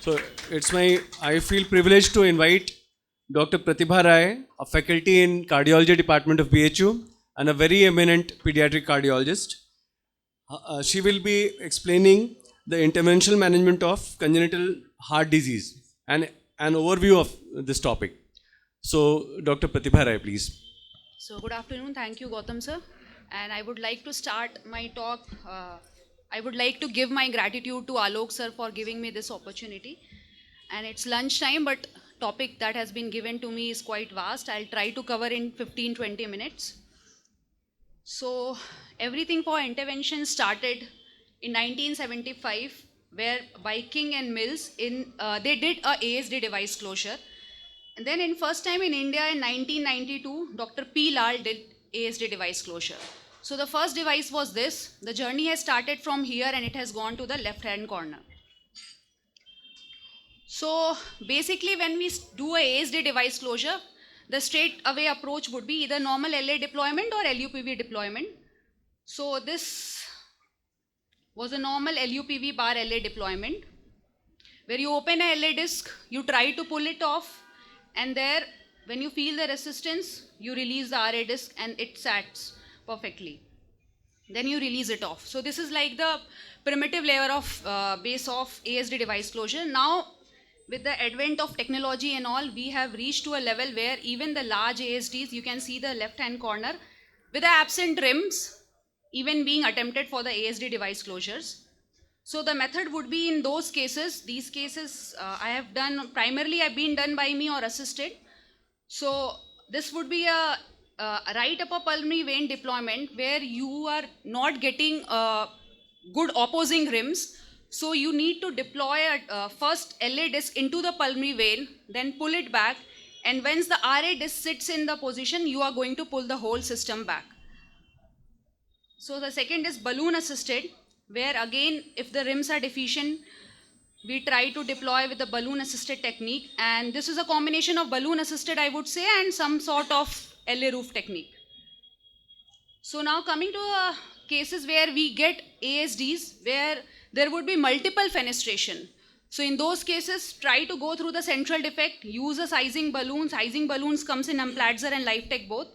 So I feel privileged to invite Dr. Pratibha Rai, a faculty in cardiology department of BHU and a very eminent pediatric cardiologist. She will be explaining the interventional management of congenital heart disease and an overview of this topic. So, Dr. Pratibha Rai, please. So good afternoon. Thank you, Gautam sir. And I would like to start my talk. I would like to give my gratitude to Alok sir for giving me this opportunity. And it's lunchtime, but topic that has been given to me is quite vast. I'll try to cover in 15-20 minutes. So everything for intervention started in 1975, where Viking and Mills they did a ASD device closure. And then in first time in India in 1992, Dr. P. Lal did ASD device closure. So the first device was this. The journey has started from here and it has gone to the left hand corner. So basically when we do a ASD device closure, the straight away approach would be either normal LA deployment or LUPV deployment. So this was a normal LUPV bar LA deployment, where you open a LA disc, you try to pull it off, and there, when you feel the resistance, you release the RA disc and it sats perfectly. Then you release it off. So this is like the primitive layer of base of ASD device closure. Now, with the advent of technology and all, we have reached to a level where even the large ASDs, you can see the left-hand corner, with the absent rims, even being attempted for the ASD device closures. So the method would be in those cases, these cases I have done, primarily have been done by me or assisted. So this would be a right upper pulmonary vein deployment where you are not getting good opposing rims. So you need to deploy a first LA disc into the pulmonary vein, then pull it back. And once the RA disc sits in the position, you are going to pull the whole system back. So the second is balloon assisted, where again, if the rims are deficient, we try to deploy with the balloon assisted technique. And this is a combination of balloon assisted, I would say, and some sort of LA roof technique. So now coming to cases where we get ASDs, where there would be multiple fenestration. So in those cases, try to go through the central defect, use a sizing balloon. Sizing balloons comes in Amplatzer and LifeTech both.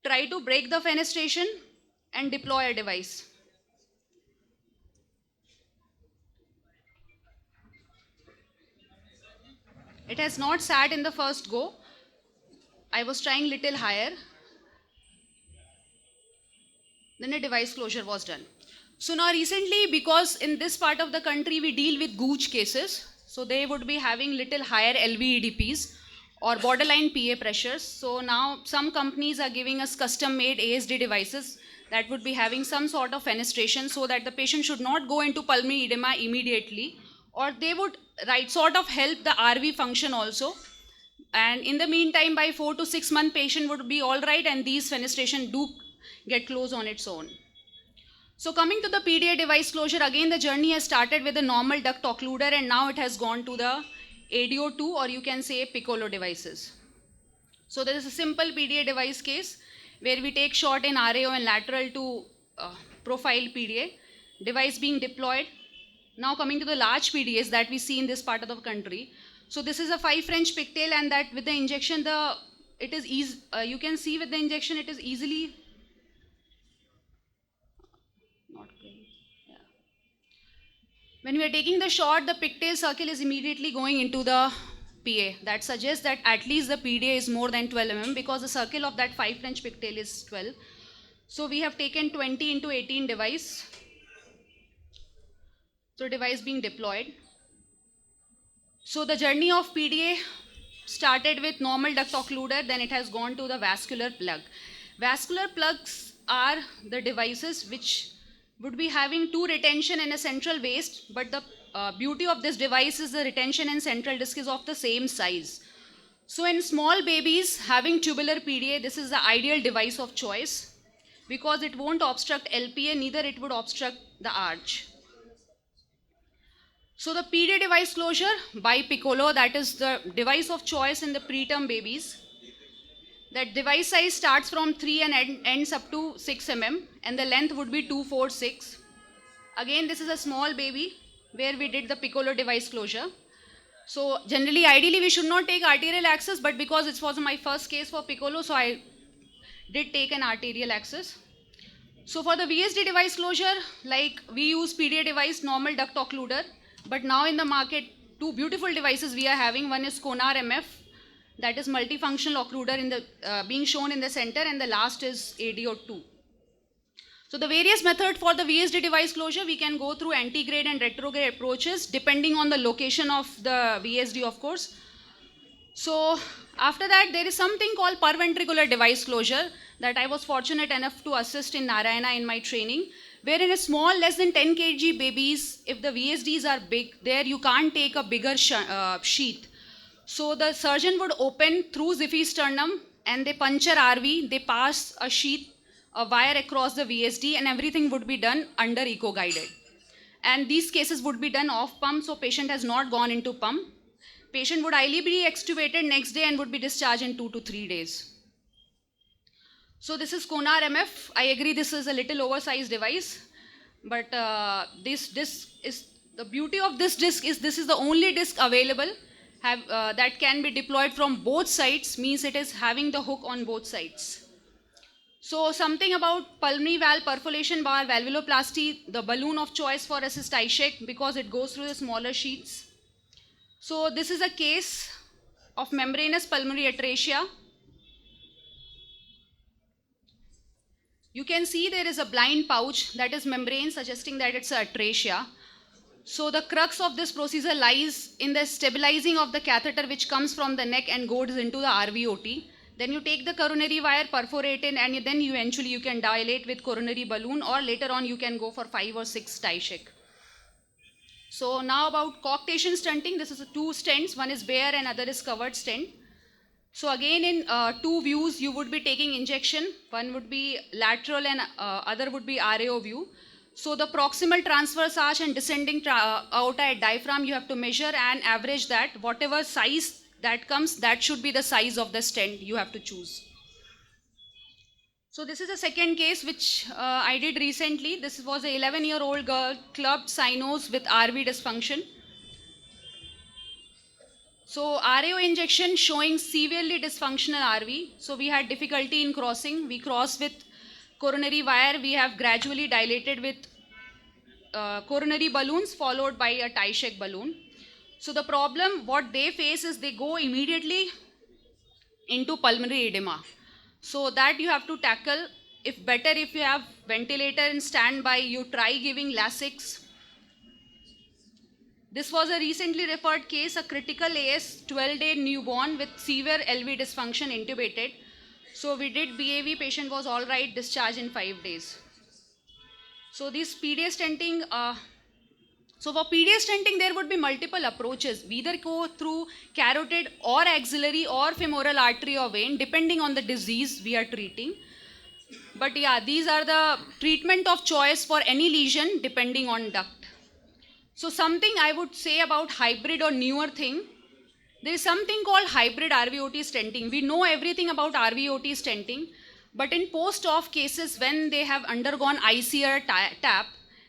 Try to break the fenestration and deploy a device. It has not sat in the first go. I was trying little higher. Then a device closure was done. So now recently, because in this part of the country we deal with gooch cases, so they would be having little higher LVEDPs or borderline PA pressures. So now some companies are giving us custom made ASD devices that would be having some sort of fenestration so that the patient should not go into pulmonary edema immediately, or they would sort of help the RV function also. And in the meantime, by 4 to 6 month patient would be all right, and these fenestration do get closed on its own. So coming to the PDA device closure, again the journey has started with a normal duct occluder and now it has gone to the ADO2, or you can say Piccolo devices. So there is a simple PDA device case where we take short in RAO and lateral to profile PDA, device being deployed. Now coming to the large PDAs that we see in this part of the country. So this is a 5 French pigtail, and that with the injection, it is easy. You can see with the injection it is easily not playing. Yeah. When we are taking the shot, the pigtail circle is immediately going into the PA. That suggests that at least the PDA is more than 12 mm because the circle of that 5 French pigtail is 12. So we have taken 20 into 18 device. So device being deployed. So the journey of PDA started with normal duct occluder, then it has gone to the vascular plug. Vascular plugs are the devices which would be having two retention and a central waist, but the beauty of this device is the retention and central disc is of the same size. So in small babies having tubular PDA, this is the ideal device of choice because it won't obstruct LPA, neither it would obstruct the arch. So the PDA device closure by Piccolo, that is the device of choice in the preterm babies. That device size starts from 3 and ends up to 6 mm, and the length would be 2, 4, 6. Again, this is a small baby. where we did the Piccolo device closure. So generally, ideally, we should not take arterial access, but because it was my first case for Piccolo, so I did take an arterial access. So for the VSD device closure, like we use PDA device, normal duct occluder, but now in the market, two beautiful devices we are having. One is Konar MF, that is multifunctional occluder in the being shown in the center, and the last is ADO2. So the various methods for the VSD device closure, we can go through antegrade and retrograde approaches depending on the location of the VSD, of course. So after that, there is something called perventricular device closure that I was fortunate enough to assist in Narayana in my training, where in a small, less than 10 kg babies, if the VSDs are big, there you can't take a bigger sheath. So the surgeon would open through Xiphis sternum and they puncture RV, they pass a sheath, a wire across the VSD, and everything would be done under eco-guided. And these cases would be done off pump, so patient has not gone into pump. Patient would ideally be extubated next day and would be discharged in 2 to 3 days. So this is Konar MF. I agree this is a little oversized device, but this disc is, the beauty of this disc is this is the only disc available that can be deployed from both sides, means it is having the hook on both sides. So something about pulmonary valve perforation bar valvuloplasty, the balloon of choice for us is Tyshek because it goes through the smaller sheets. So this is a case of membranous pulmonary atresia. You can see there is a blind pouch that is membrane, suggesting that it's a atresia. So the crux of this procedure lies in the stabilizing of the catheter which comes from the neck and goes into the RVOT. Then you take the coronary wire, perforate it, and then eventually you can dilate with coronary balloon, or later on you can go for 5 or 6 Tyshek. So now about coarctation stenting, this is 2 stents, one is bare and other is covered stent. So again in 2 views you would be taking injection, one would be lateral and other would be RAO view. So the proximal transverse arch and descending aorta at diaphragm you have to measure and average that, whatever size that comes, that should be the size of the stent you have to choose. So this is a second case which I did recently. This was an 11-year-old girl, clubbed sinus with RV dysfunction. So RAO injection showing severely dysfunctional RV. So we had difficulty in crossing. We crossed with coronary wire. We have gradually dilated with coronary balloons followed by a Tyshek balloon. So the problem what they face is they go immediately into pulmonary edema. So that you have to tackle. If better if you have ventilator in standby, you try giving Lasix. This was a recently referred case, a critical AS 12-day newborn with severe LV dysfunction intubated. So we did BAV, patient was all right, discharged in 5 days. So this PDA stenting, so for PDA stenting, there would be multiple approaches. We either go through carotid or axillary or femoral artery or vein, depending on the disease we are treating. But yeah, these are the treatment of choice for any lesion depending on duct. So something I would say about hybrid or newer thing, there is something called hybrid RVOT stenting. We know everything about RVOT stenting, but in post-op cases when they have undergone ICR tap,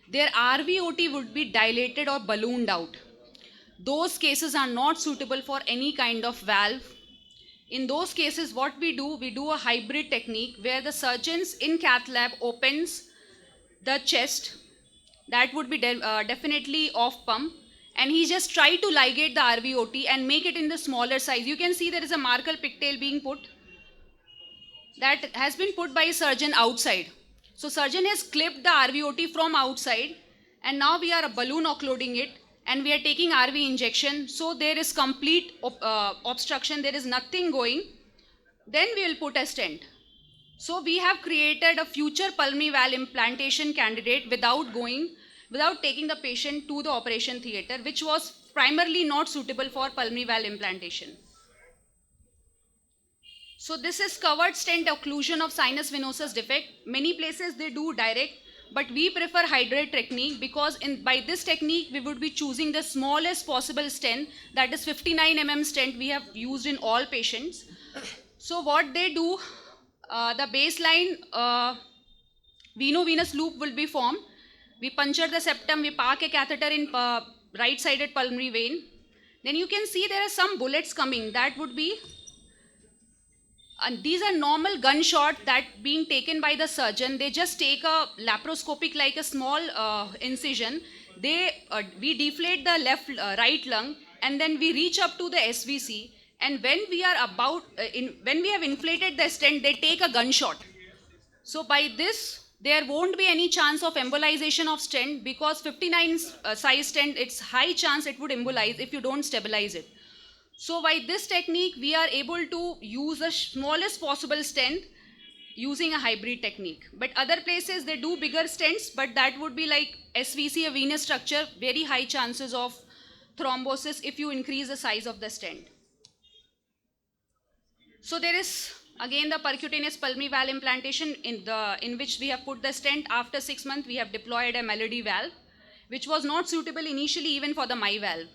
their RVOT would be dilated or ballooned out. Those cases are not suitable for any kind of valve. In those cases, what we do a hybrid technique where the surgeons in cath lab opens the chest. That would be definitely off pump. And he just try to ligate the RVOT and make it in the smaller size. You can see there is a Markle pigtail being put. That has been put by a surgeon outside. So surgeon has clipped the RVOT from outside and now we are balloon occluding it and we are taking RV injection. So there is complete obstruction, there is nothing going. Then we will put a stent. So we have created a future pulmonary valve implantation candidate without taking the patient to the operation theatre, which was primarily not suitable for pulmonary valve implantation. So this is covered stent occlusion of sinus venosus defect. Many places they do direct, but we prefer hybrid technique because by this technique we would be choosing the smallest possible stent, that is 59 mm stent we have used in all patients. So what they do, the baseline veno-venous loop will be formed. We puncture the septum, we park a catheter in right-sided pulmonary vein. Then you can see there are some bullets coming. That would be, and these are normal gunshot that being taken by the surgeon. They just take a laparoscopic, like a small incision. We deflate the right lung, and then we reach up to the SVC. And when we are when we have inflated the stent, they take a gunshot. So by this, there won't be any chance of embolization of stent, because 59 size stent, it's high chance it would embolize if you don't stabilize it. So by this technique, we are able to use the smallest possible stent using a hybrid technique. But other places, they do bigger stents, but that would be like SVC, a venous structure, very high chances of thrombosis if you increase the size of the stent. So there is again the percutaneous pulmonary valve implantation in which we have put the stent. After 6 months, we have deployed a Melody valve, which was not suitable initially even for the My valve.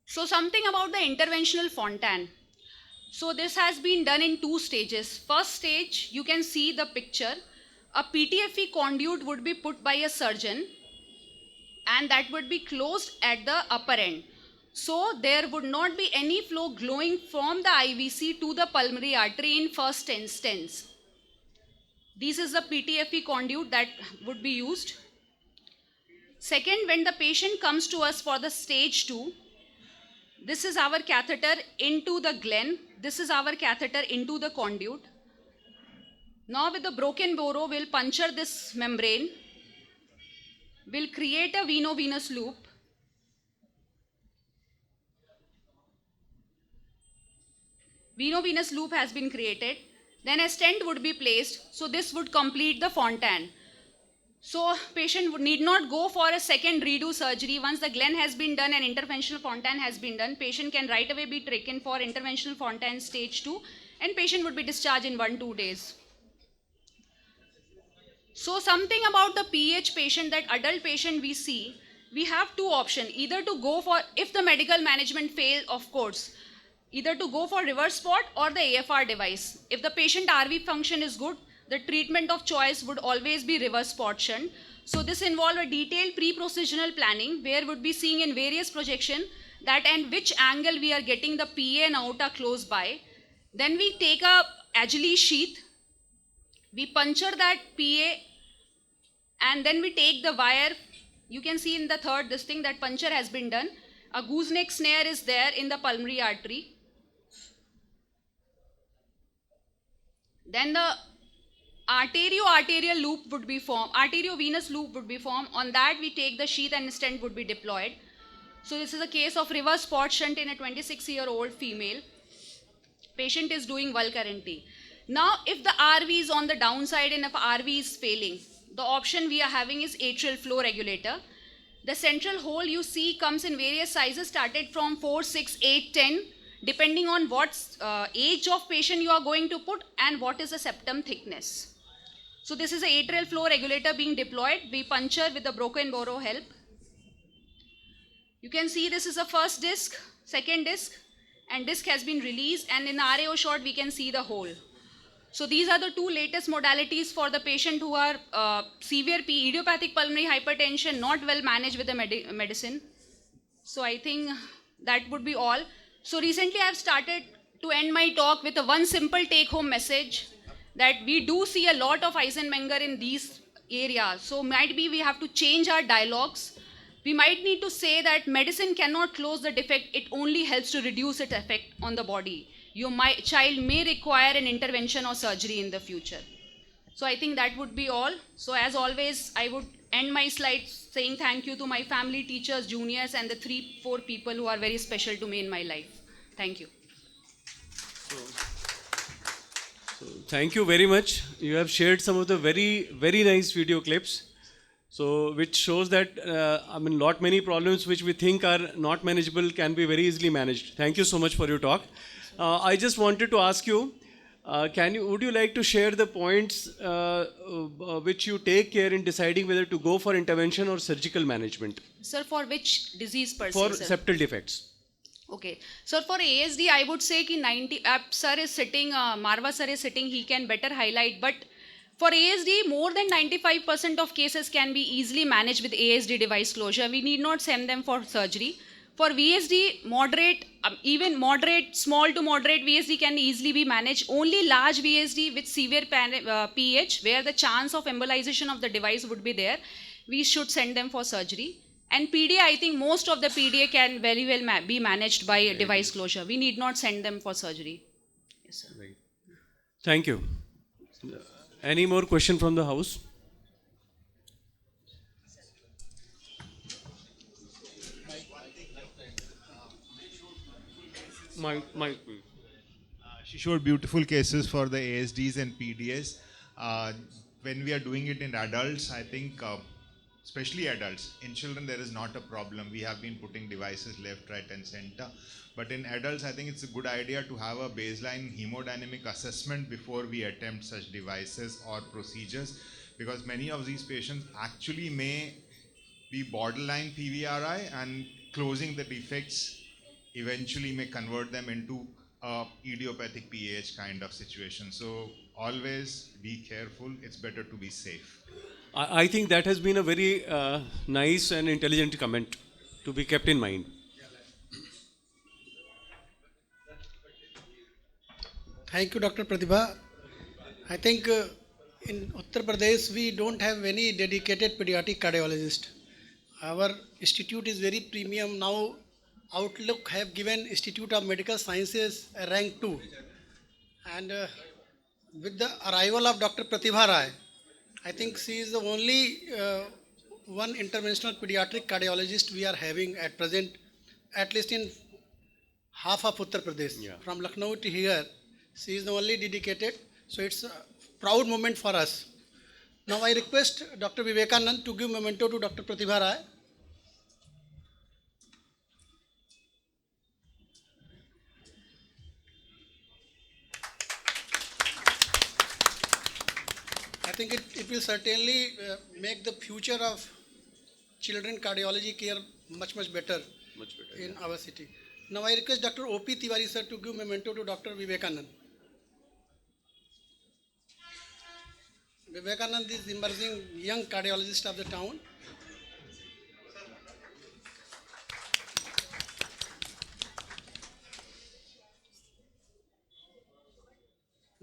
So something about the interventional Fontan. So this has been done in 2 stages. First stage, you can see the picture. A PTFE conduit would be put by a surgeon, and that would be closed at the upper end. So there would not be any flow glowing from the IVC to the pulmonary artery in first instance. This is the PTFE conduit that would be used. Second, when the patient comes to us for the stage 2, this is our catheter into the glen. This is our catheter into the conduit. Now with the broken boro, we'll puncture this membrane. We'll create a veno-venous loop. Veno-venous loop has been created. Then a stent would be placed. So this would complete the Fontan. So patient would need not go for a second redo surgery. Once the glen has been done and interventional Fontan has been done, patient can right away be taken for interventional Fontan stage 2, and patient would be discharged in 1-2 days. So something about the PH patient, that adult patient we see, we have 2 options. Either to go for, if the medical management fails, of course, either to go for reverse spot or the AFR device. If the patient RV function is good, the treatment of choice would always be reverse spot shunt. So this involves a detailed pre-procedural planning, where would be seeing in various projection that and which angle we are getting the PA and aorta close by. Then we take a Agili sheath, we puncture that PA, and then we take the wire. You can see in the third, this thing, that puncture has been done. A gooseneck snare is there in the pulmonary artery. Then the arterio-arterial loop would be formed, arterio-venous loop would be formed. On that, we take the sheath and stent would be deployed. So this is a case of reverse spot shunt in a 26-year-old female. Patient is doing Vulcurrenty. Now, if the RV is on the downside and if RV is failing, the option we are having is atrial flow regulator. The central hole you see comes in various sizes, started from 4, 6, 8, 10, depending on what age of patient you are going to put and what is the septum thickness. So this is an atrial flow regulator being deployed. We puncture with the broken boro help. You can see this is the first disc, second disc, and disc has been released, and in the RAO shot we can see the hole. So these are the 2 latest modalities for the patient who are severe idiopathic pulmonary hypertension, not well managed with the medicine. So I think that would be all. So recently I have started to end my talk with one simple take-home message, that we do see a lot of Eisenmenger in these areas. So might be we have to change our dialogues. We might need to say that medicine cannot close the defect, it only helps to reduce its effect on the body. Your child may require an intervention or surgery in the future. So I think that would be all. So as always, I would end my slides saying thank you to my family, teachers, juniors, and the 3-4 people who are very special to me in my life. Thank you. So thank you very much. You have shared some of the very, very nice video clips. So which shows that, many problems which we think are not manageable can be very easily managed. Thank you so much for your talk. I just wanted to ask you, would you like to share the points which you take care in deciding whether to go for intervention or surgical management? Sir, for which disease per se? For sir? septal defects. Okay. So for ASD, I would say कि 90, sir is sitting, Marva sir is sitting, he can better highlight. But For ASD, more than 95% of cases can be easily managed with ASD device closure. We need not send them for surgery. For VSD, moderate, even moderate, small to moderate VSD can easily be managed. Only large VSD with severe pH, where the chance of embolization of the device would be there, we should send them for surgery. And PDA, I think most of the PDA can very well be managed by device closure. We need not send them for surgery. Yes, sir. Right. Thank you. Any more question from the house? Mike, please. She showed beautiful cases for the ASDs and PDAs. When we are doing it in adults, I think, especially adults, in children there is not a problem. We have been putting devices left, right and center. But in adults, I think it's a good idea to have a baseline hemodynamic assessment before we attempt such devices or procedures, because many of these patients actually may be borderline PVRI, and closing the defects eventually may convert them into a idiopathic PAH kind of situation. So always be careful. It's better to be safe. I think that has been a very nice and intelligent comment to be kept in mind. Thank you, Dr. Pratibha. I think in Uttar Pradesh we don't have any dedicated pediatric cardiologist. Our institute is very premium now. Outlook have given Institute of Medical Sciences a rank 2. And with the arrival of Dr. Pratibha Rai, I think she is the only one interventional pediatric cardiologist we are having at present, at least in half of Uttar Pradesh. Yeah. From Lucknow to here, she is the only dedicated. So it's a proud moment for us. Now I request Dr. Vivekanand to give memento to Dr. Pratibha Rai. I think it will certainly make the future of children cardiology care much better, in our city. Now I request Dr. O.P. Tiwari sir to give memento to Dr. Vivekanand. Vivekanand is emerging young cardiologist of the town.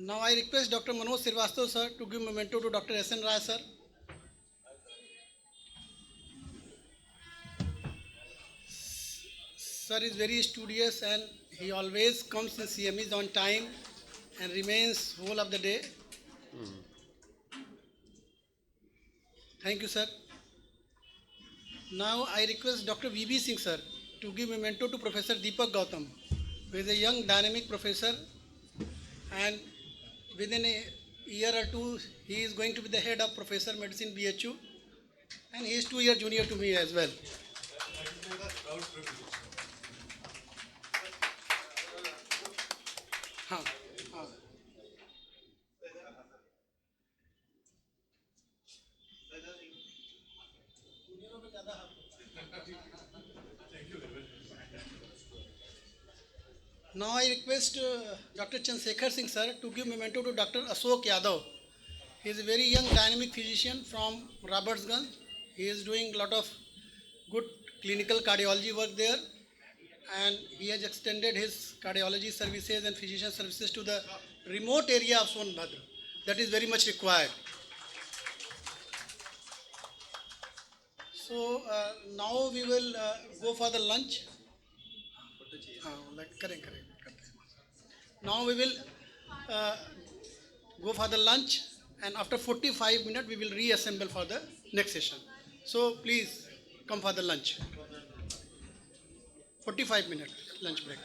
Now I request Dr. Manoj Srivastava sir to give memento to Dr. S.N. Rai sir. Sir is very studious and he always comes in CMEs on time and remains whole of the day. Thank you, sir. Now I request Dr. V.B. Singh sir to give memento to Professor Deepak Gautam, who is a young dynamic professor, and within a year or two he is going to be the head of Professor Medicine BHU, and he is 2 years junior to me as well. हाँ, हाँ. Now I request Dr. Chandrasekhar Singh sir to give memento to Dr. Ashok Yadav. He is a very young dynamic physician from Robertsganj. He is doing a lot of good clinical cardiology work there, and he has extended his cardiology services and physician services to the remote area of Sonbhadra. That is very much required. So now we will go for the lunch. Correct. Now we will go for the lunch, and after 45 minutes we will reassemble for the next session. So please come for the lunch. 45 minutes lunch break.